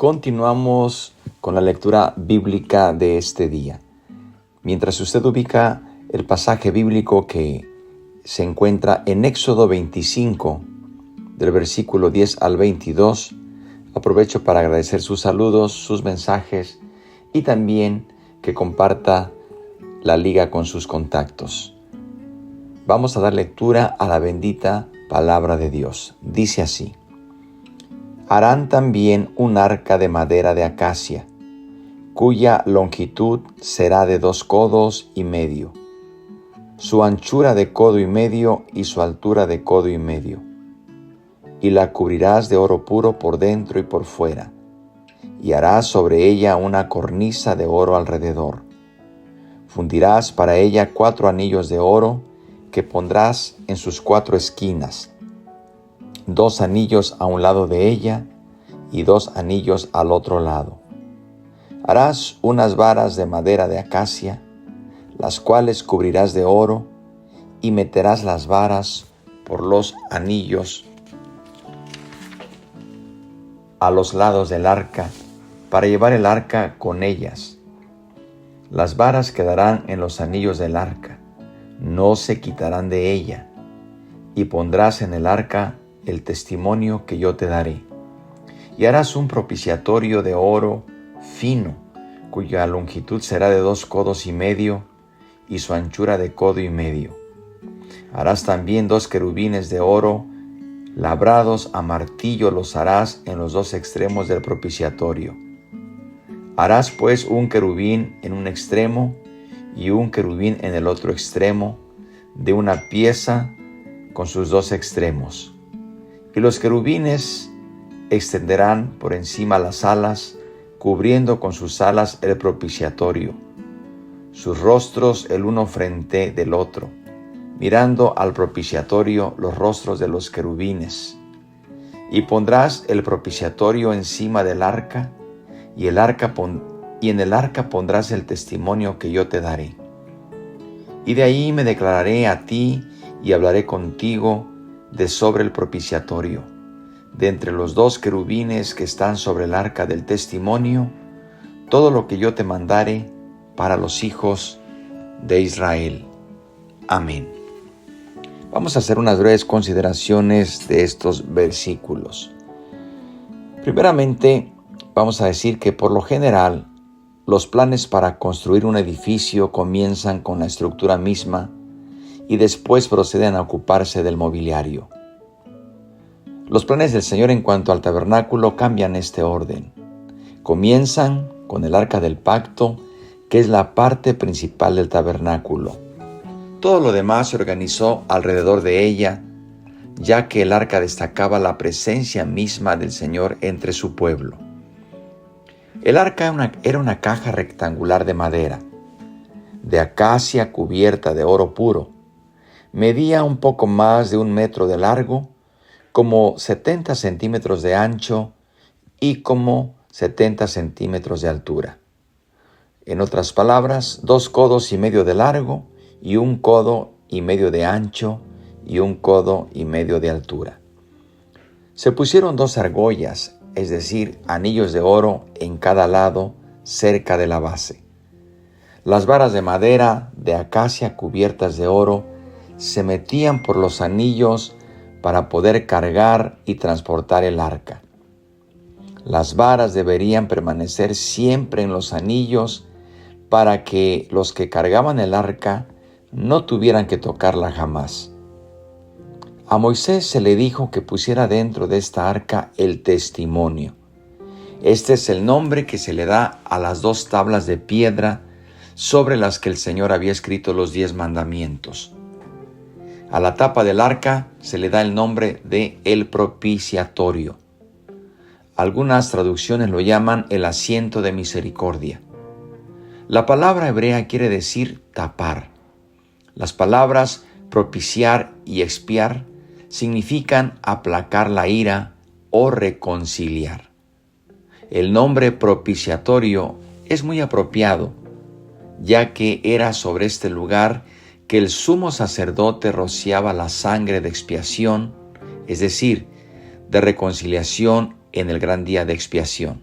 Continuamos con la lectura bíblica de este día. Mientras usted ubica el pasaje bíblico que se encuentra en Éxodo 25, del versículo 10 al 22, aprovecho para agradecer sus saludos, sus mensajes y también que comparta la liga con sus contactos. Vamos a dar lectura a la bendita palabra de Dios. Dice así: harán también un arca de madera de acacia, cuya longitud será de 2 codos y medio, su anchura de codo y medio y su altura de codo y medio. Y la cubrirás de oro puro por dentro y por fuera, y harás sobre ella una cornisa de oro alrededor. Fundirás para ella 4 anillos de oro que pondrás en sus 4 esquinas, 2 anillos a un lado de ella y 2 anillos al otro lado. Harás unas varas de madera de acacia, las cuales cubrirás de oro, y meterás las varas por los anillos a los lados del arca, para llevar el arca con ellas. Las varas quedarán en los anillos del arca, no se quitarán de ella, y pondrás en el arca el testimonio que yo te daré. Y harás un propiciatorio de oro fino, cuya longitud será de 2 codos y medio, y su anchura de codo y medio. Harás también 2 querubines de oro, labrados a martillo los harás en los 2 extremos del propiciatorio. Harás pues un querubín en un extremo y un querubín en el otro extremo, de una pieza con sus 2 extremos. Y los querubines extenderán por encima las alas, cubriendo con sus alas el propiciatorio, sus rostros el uno frente del otro, mirando al propiciatorio los rostros de los querubines. Y pondrás el propiciatorio encima del arca, y en el arca pondrás el testimonio que yo te daré. Y de ahí me declararé a ti y hablaré contigo de sobre el propiciatorio, de entre los 2 querubines que están sobre el arca del testimonio, todo lo que yo te mandare para los hijos de Israel. Amén. Vamos a hacer unas breves consideraciones de estos versículos. Primeramente, vamos a decir que por lo general, los planes para construir un edificio comienzan con la estructura misma y después proceden a ocuparse del mobiliario. Los planes del Señor en cuanto al tabernáculo cambian este orden. Comienzan con el arca del pacto, que es la parte principal del tabernáculo. Todo lo demás se organizó alrededor de ella, ya que el arca destacaba la presencia misma del Señor entre su pueblo. El arca era una caja rectangular de madera, de acacia cubierta de oro puro. Medía un poco más de 1 metro de largo, como 70 centímetros de ancho y como 70 centímetros de altura. En otras palabras, 2 codos y medio de largo y 1 codo y medio de ancho y 1 codo y medio de altura. Se pusieron 2 argollas, es decir, anillos de oro en cada lado cerca de la base. Las varas de madera de acacia cubiertas de oro se metían por los anillos para poder cargar y transportar el arca. Las varas deberían permanecer siempre en los anillos para que los que cargaban el arca no tuvieran que tocarla jamás. A Moisés se le dijo que pusiera dentro de esta arca el testimonio. Este es el nombre que se le da a las 2 tablas de piedra sobre las que el Señor había escrito los 10 mandamientos. A la tapa del arca se le da el nombre de el propiciatorio. Algunas traducciones lo llaman el asiento de misericordia. La palabra hebrea quiere decir tapar. Las palabras propiciar y expiar significan aplacar la ira o reconciliar. El nombre propiciatorio es muy apropiado, ya que era sobre este lugar que el sumo sacerdote rociaba la sangre de expiación, es decir, de reconciliación en el gran día de expiación.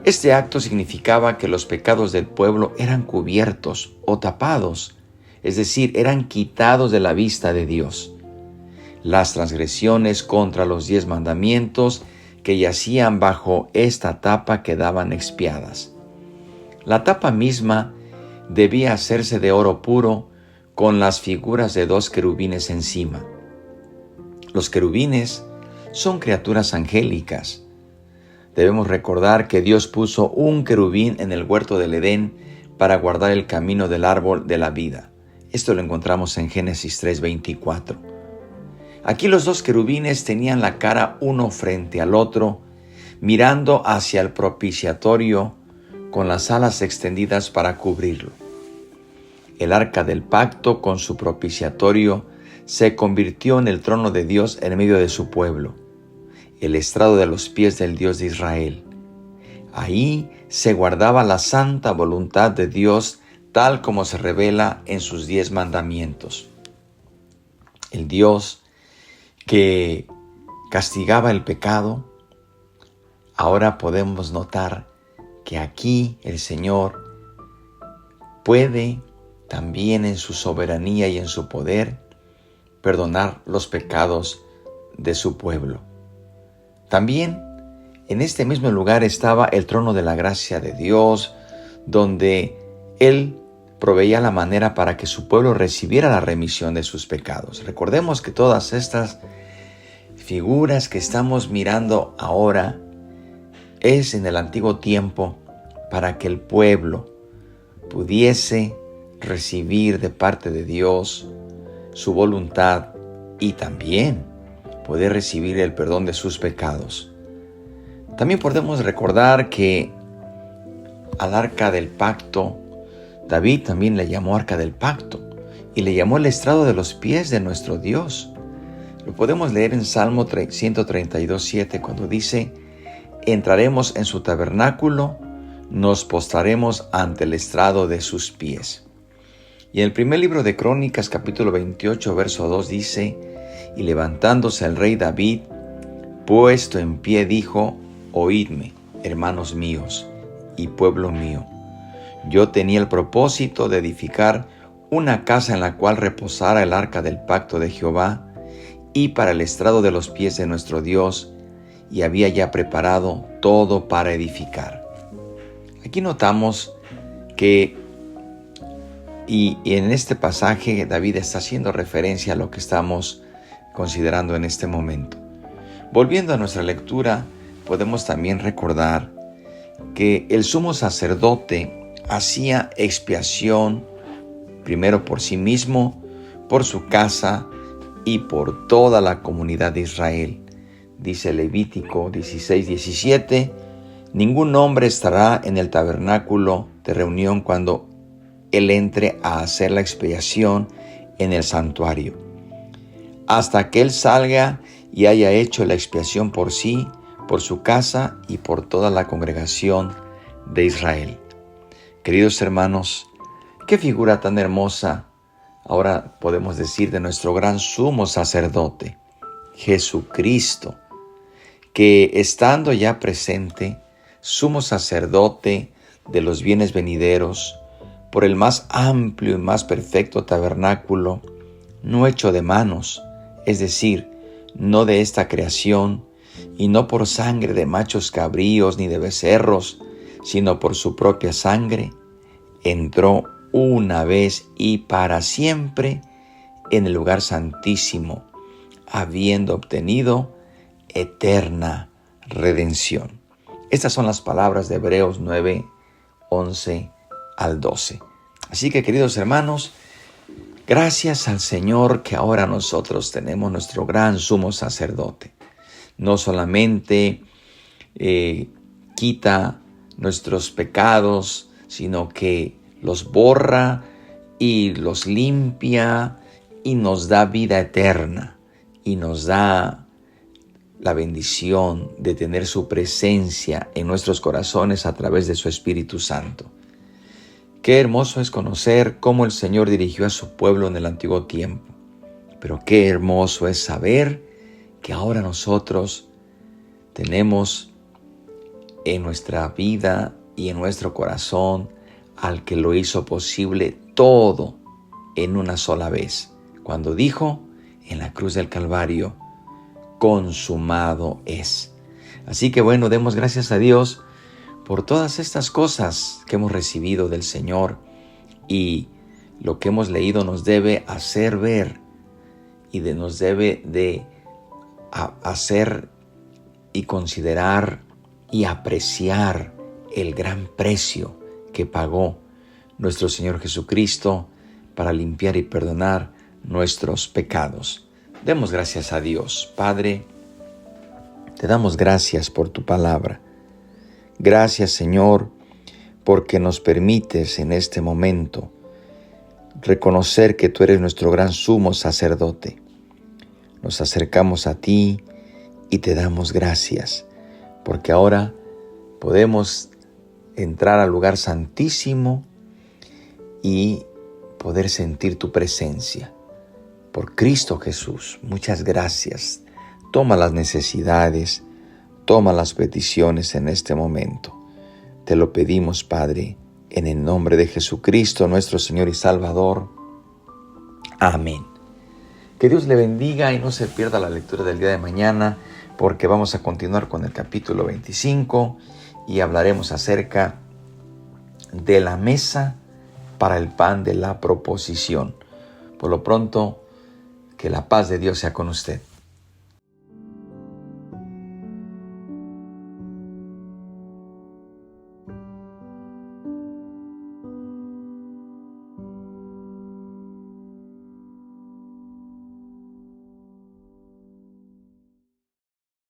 Este acto significaba que los pecados del pueblo eran cubiertos o tapados, es decir, eran quitados de la vista de Dios. Las transgresiones contra los 10 mandamientos que yacían bajo esta tapa quedaban expiadas. La tapa misma debía hacerse de oro puro con las figuras de 2 querubines encima. Los querubines son criaturas angélicas. Debemos recordar que Dios puso un querubín en el huerto del Edén para guardar el camino del árbol de la vida. Esto lo encontramos en Génesis 3:24. Aquí los 2 querubines tenían la cara uno frente al otro, mirando hacia el propiciatorio con las alas extendidas para cubrirlo. El arca del pacto con su propiciatorio se convirtió en el trono de Dios en medio de su pueblo, el estrado de los pies del Dios de Israel. Ahí se guardaba la santa voluntad de Dios tal como se revela en sus 10 mandamientos. El Dios que castigaba el pecado, ahora podemos notar que aquí el Señor puede también en su soberanía y en su poder perdonar los pecados de su pueblo. También en este mismo lugar estaba el trono de la gracia de Dios, donde Él proveía la manera para que su pueblo recibiera la remisión de sus pecados. Recordemos que todas estas figuras que estamos mirando ahora es en el antiguo tiempo para que el pueblo pudiese recibir de parte de Dios su voluntad y también poder recibir el perdón de sus pecados. También podemos recordar que al arca del pacto, David también le llamó arca del pacto y le llamó el estrado de los pies de nuestro Dios. Lo podemos leer en Salmo 132:7 cuando dice: entraremos en su tabernáculo, nos postraremos ante el estrado de sus pies. Y en el primer libro de Crónicas, capítulo 28, verso 2 dice: y levantándose el rey David, puesto en pie, dijo: oídme, hermanos míos y pueblo mío. Yo tenía el propósito de edificar una casa en la cual reposara el arca del pacto de Jehová y para el estrado de los pies de nuestro Dios, y había ya preparado todo para edificar. Aquí notamos que, y en este pasaje David está haciendo referencia a lo que estamos considerando en este momento. Volviendo a nuestra lectura, podemos también recordar que el sumo sacerdote hacía expiación primero por sí mismo, por su casa y por toda la comunidad de Israel. Dice Levítico 16:17: ningún hombre estará en el tabernáculo de reunión cuando él entre a hacer la expiación en el santuario, hasta que él salga y haya hecho la expiación por sí, por su casa y por toda la congregación de Israel. Queridos hermanos, qué figura tan hermosa ahora podemos decir de nuestro gran sumo sacerdote, Jesucristo, que estando ya presente, sumo sacerdote de los bienes venideros, por el más amplio y más perfecto tabernáculo, no hecho de manos, es decir, no de esta creación, y no por sangre de machos cabríos ni de becerros, sino por su propia sangre, entró una vez y para siempre en el lugar santísimo, habiendo obtenido eterna redención. Estas son las palabras de Hebreos 9, 11 al 12. Así que, queridos hermanos, gracias al Señor que ahora nosotros tenemos nuestro gran sumo sacerdote. No solamente quita nuestros pecados, sino que los borra y los limpia y nos da vida eterna y nos da la bendición de tener su presencia en nuestros corazones a través de su Espíritu Santo. Qué hermoso es conocer cómo el Señor dirigió a su pueblo en el antiguo tiempo, pero qué hermoso es saber que ahora nosotros tenemos en nuestra vida y en nuestro corazón al que lo hizo posible todo en una sola vez, cuando dijo en la cruz del Calvario: consumado es. Así que bueno, demos gracias a Dios por todas estas cosas que hemos recibido del Señor, y lo que hemos leído nos debe hacer ver y nos debe de hacer y considerar y apreciar el gran precio que pagó nuestro Señor Jesucristo para limpiar y perdonar nuestros pecados. Demos gracias a Dios. Padre, te damos gracias por tu palabra. Gracias, Señor, porque nos permites en este momento reconocer que tú eres nuestro gran sumo sacerdote. Nos acercamos a ti y te damos gracias, porque ahora podemos entrar al lugar santísimo y poder sentir tu presencia. Por Cristo Jesús, muchas gracias. Toma las necesidades, toma las peticiones en este momento. Te lo pedimos, Padre, en el nombre de Jesucristo, nuestro Señor y Salvador. Amén. Que Dios le bendiga y no se pierda la lectura del día de mañana, porque vamos a continuar con el capítulo 25 y hablaremos acerca de la mesa para el pan de la proposición. Por lo pronto, que la paz de Dios sea con usted.